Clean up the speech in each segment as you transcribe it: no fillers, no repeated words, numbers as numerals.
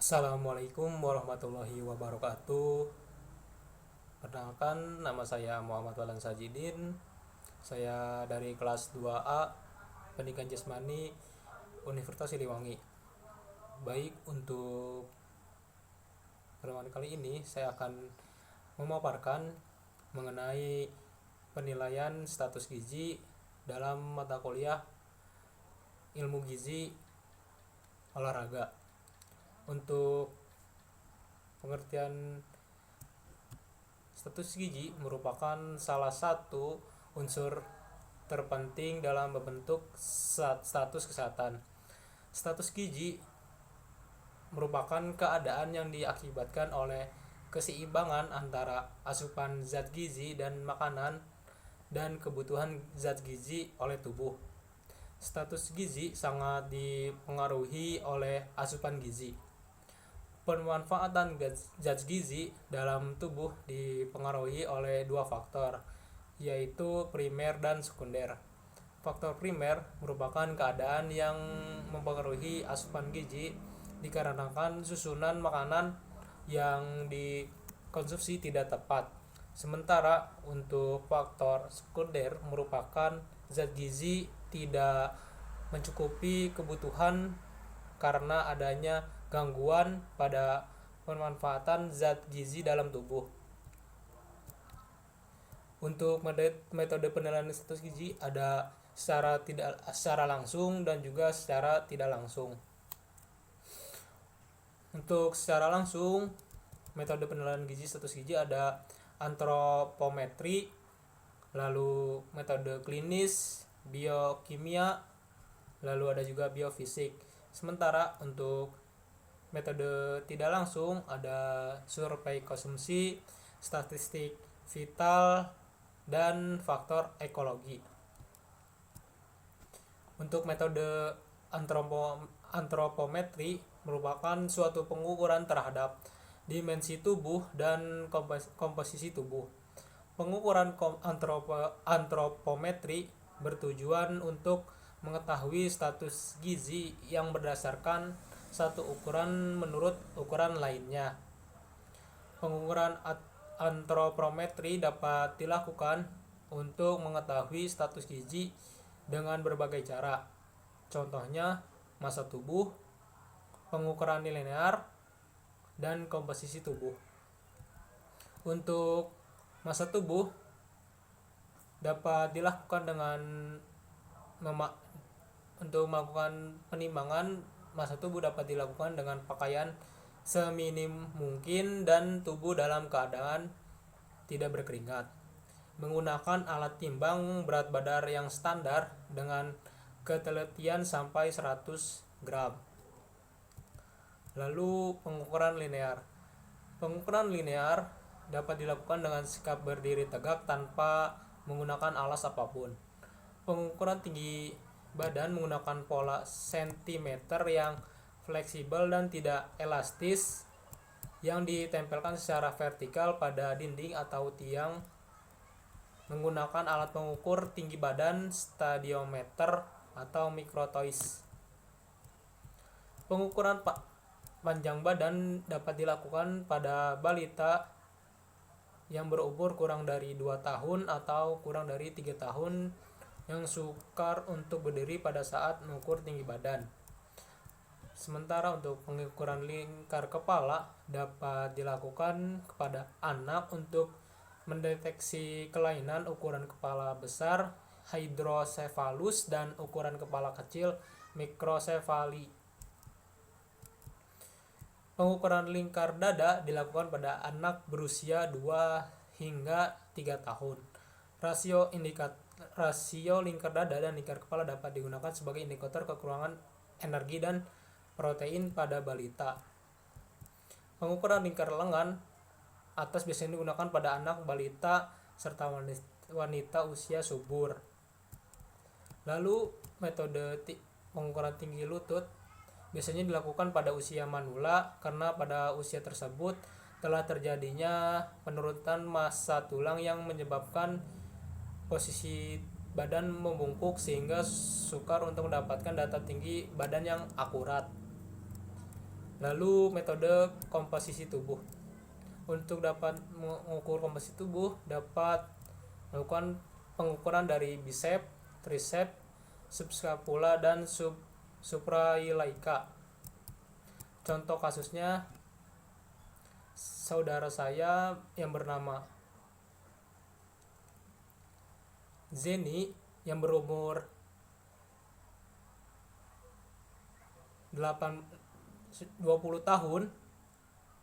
Assalamualaikum warahmatullahi wabarakatuh. Perkenalkan, nama saya Muhammad Walan Sajidin. Saya dari kelas 2A Pendidikan Jasmani Universitas Siliwangi. Baik, untuk pertemuan kali ini saya akan memaparkan mengenai penilaian status gizi dalam mata kuliah Ilmu Gizi Olahraga. Untuk pengertian status gizi merupakan salah satu unsur terpenting dalam membentuk status kesehatan. Status gizi merupakan keadaan yang diakibatkan oleh keseimbangan antara asupan zat gizi dan makanan dan kebutuhan zat gizi oleh tubuh. Status gizi sangat dipengaruhi oleh asupan gizi. Pemanfaatan zat gizi dalam tubuh dipengaruhi oleh dua faktor, yaitu primer dan sekunder. Faktor primer merupakan keadaan yang mempengaruhi asupan gizi dikarenakan susunan makanan yang dikonsumsi tidak tepat. Sementara untuk faktor sekunder merupakan zat gizi tidak mencukupi kebutuhan karena adanya gangguan pada pemanfaatan zat gizi dalam tubuh. Untuk metode penilaian status gizi ada secara langsung dan juga secara tidak langsung. Untuk secara langsung, metode penilaian gizi status gizi ada antropometri, lalu metode klinis, biokimia, lalu ada juga biofisik. Sementara untuk metode tidak langsung ada survei konsumsi, statistik vital, dan faktor ekologi. Untuk metode antropometri merupakan suatu pengukuran terhadap dimensi tubuh dan komposisi tubuh. Pengukuran antropometri bertujuan untuk mengetahui status gizi yang berdasarkan satu ukuran menurut ukuran lainnya. Pengukuran antropometri dapat dilakukan untuk mengetahui status gizi dengan berbagai cara. Contohnya massa tubuh, pengukuran linear, dan komposisi tubuh. Untuk massa tubuh dapat dilakukan dengan untuk melakukan penimbangan massa tubuh dapat dilakukan dengan pakaian seminim mungkin dan tubuh dalam keadaan tidak berkeringat. Menggunakan alat timbang berat badan yang standar dengan ketelitian sampai 100 gram. Lalu pengukuran linear. Pengukuran linear dapat dilakukan dengan sikap berdiri tegak tanpa menggunakan alas apapun. Pengukuran tinggi badan menggunakan pola sentimeter yang fleksibel dan tidak elastis yang ditempelkan secara vertikal pada dinding atau tiang menggunakan alat pengukur tinggi badan stadiometer atau mikrotois. Pengukuran panjang badan dapat dilakukan pada balita yang berumur kurang dari 2 tahun atau kurang dari 3 tahun yang sukar untuk berdiri pada saat mengukur tinggi badan. Sementara untuk pengukuran lingkar kepala dapat dilakukan kepada anak untuk mendeteksi kelainan ukuran kepala besar hydrocephalus dan ukuran kepala kecil microcephaly. Pengukuran lingkar dada dilakukan pada anak berusia 2 hingga 3 tahun. Rasio lingkar dada dan lingkar kepala dapat digunakan sebagai indikator kekurangan energi dan protein pada balita. Pengukuran lingkar lengan atas biasanya digunakan pada anak balita serta wanita usia subur. Lalu metode pengukuran tinggi lutut biasanya dilakukan pada usia manula karena pada usia tersebut telah terjadinya penurunan massa tulang yang menyebabkan posisi badan membungkuk sehingga sukar untuk mendapatkan data tinggi badan yang akurat. Lalu metode komposisi tubuh. Untuk dapat mengukur komposisi tubuh dapat melakukan pengukuran dari bicep, tricep, subscapula dan suprailiaca. Contoh kasusnya saudara saya yang bernama Zeni yang berumur 20 tahun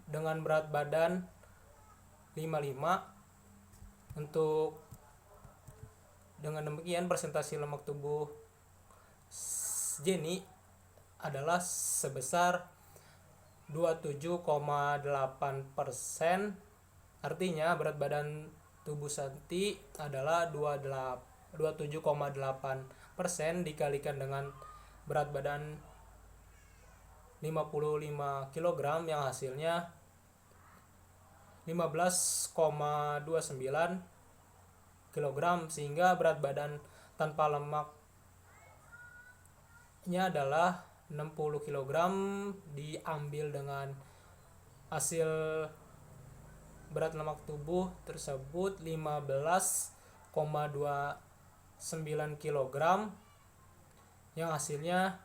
dengan berat badan 55. Untuk dengan demikian presentasi lemak tubuh Jenny adalah sebesar 27,8%. Artinya berat badan tubuh Santi adalah 27,8% dikalikan dengan berat badan 55 kg yang hasilnya 15,29 kg, sehingga berat badan tanpa lemaknya adalah 60 kg diambil dengan hasil berat lemak tubuh tersebut 15,29 kg yang hasilnya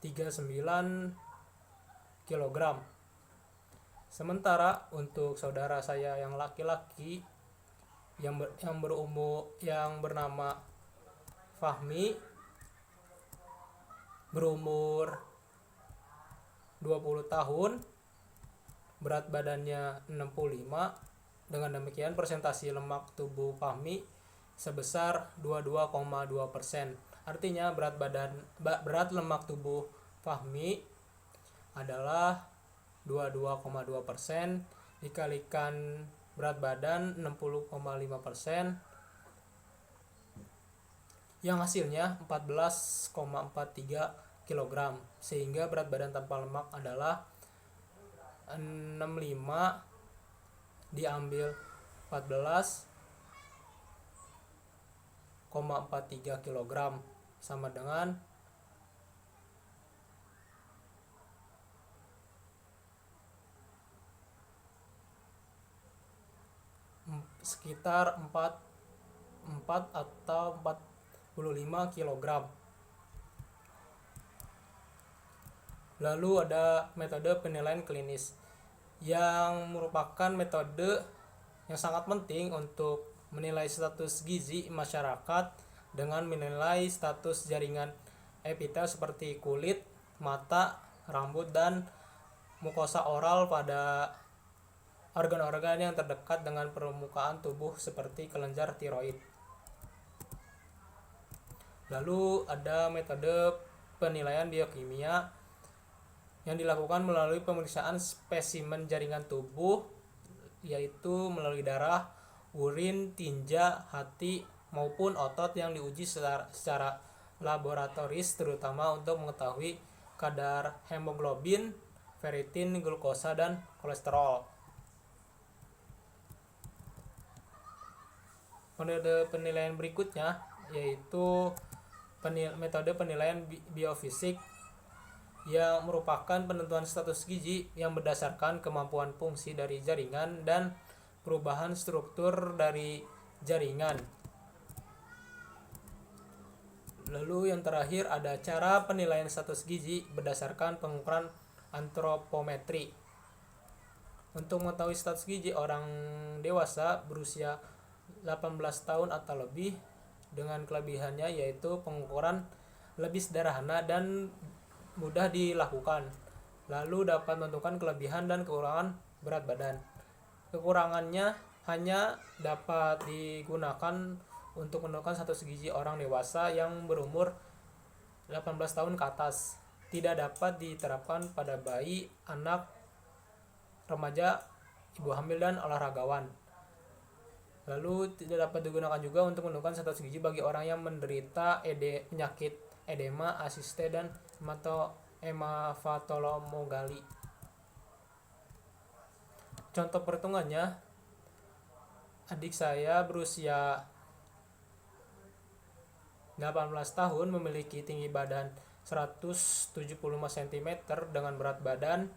39 kg. Sementara untuk saudara saya yang laki-laki yang bernama Fahmi berumur 20 tahun, berat badannya 65. Dengan demikian presentasi lemak tubuh Fahmi sebesar 22,2%. Artinya berat lemak tubuh Fahmi adalah 22,2% dikalikan berat badan 60,5% yang hasilnya 14,43 kg, sehingga berat badan tanpa lemak adalah 65 diambil 14,43 kg sama dengan sekitar 4 atau 45 kg. Lalu ada metode penilaian klinis yang merupakan metode yang sangat penting untuk menilai status gizi masyarakat dengan menilai status jaringan epitel seperti kulit, mata, rambut, dan mukosa oral pada organ-organ yang terdekat dengan permukaan tubuh seperti kelenjar tiroid. Lalu ada metode penilaian biokimia yang dilakukan melalui pemeriksaan spesimen jaringan tubuh, yaitu melalui darah, urin, tinja, hati, maupun otot yang diuji secara laboratoris, terutama untuk mengetahui kadar hemoglobin, ferritin, glukosa, dan kolesterol. Metode penilaian berikutnya yaitu metode penilaian biofisik yang merupakan penentuan status gizi yang berdasarkan kemampuan fungsi dari jaringan dan perubahan struktur dari jaringan. Lalu yang terakhir ada cara penilaian status gizi berdasarkan pengukuran antropometri. Untuk mengetahui status gizi orang dewasa berusia 18 tahun atau lebih, dengan kelebihannya yaitu pengukuran lebih sederhana dan mudah dilakukan, lalu dapat menentukan kelebihan dan kekurangan berat badan. Kekurangannya hanya dapat digunakan untuk menentukan status gizi orang dewasa yang berumur 18 tahun ke atas. Tidak dapat diterapkan pada bayi, anak, remaja, ibu hamil, dan olahragawan. Lalu tidak dapat digunakan juga untuk menentukan status gizi bagi orang yang menderita penyakit edema, asiste, dan hematolomogali. Contoh perhitungannya, adik saya berusia 18 tahun memiliki tinggi badan 175 cm dengan berat badan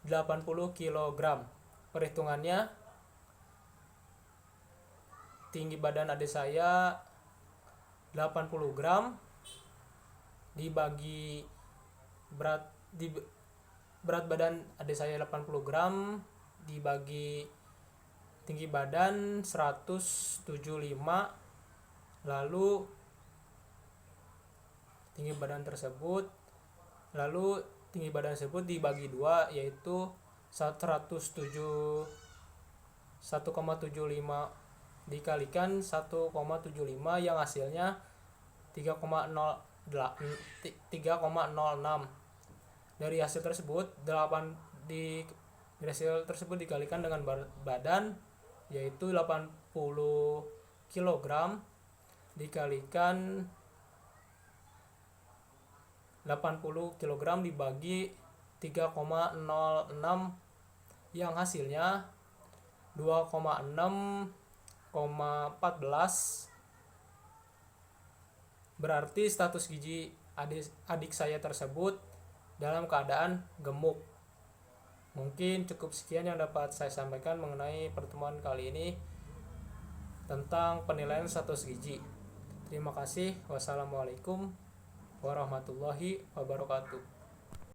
80 kg. Perhitungannya, tinggi badan adik saya 80 gram dibagi berat badan adik saya 80 gram dibagi tinggi badan 175, lalu tinggi badan tersebut dibagi 2, yaitu 175 dikalikan 1,75 yang hasilnya 3,06. Dari hasil tersebut dikalikan dengan badan, yaitu 80 kg dikalikan 80 kg dibagi 3,06 yang hasilnya 2,6,14. Berarti status gizi adik saya tersebut dalam keadaan gemuk. Mungkin cukup sekian yang dapat saya sampaikan mengenai pertemuan kali ini tentang penilaian status gizi. Terima kasih. Wassalamualaikum warahmatullahi wabarakatuh.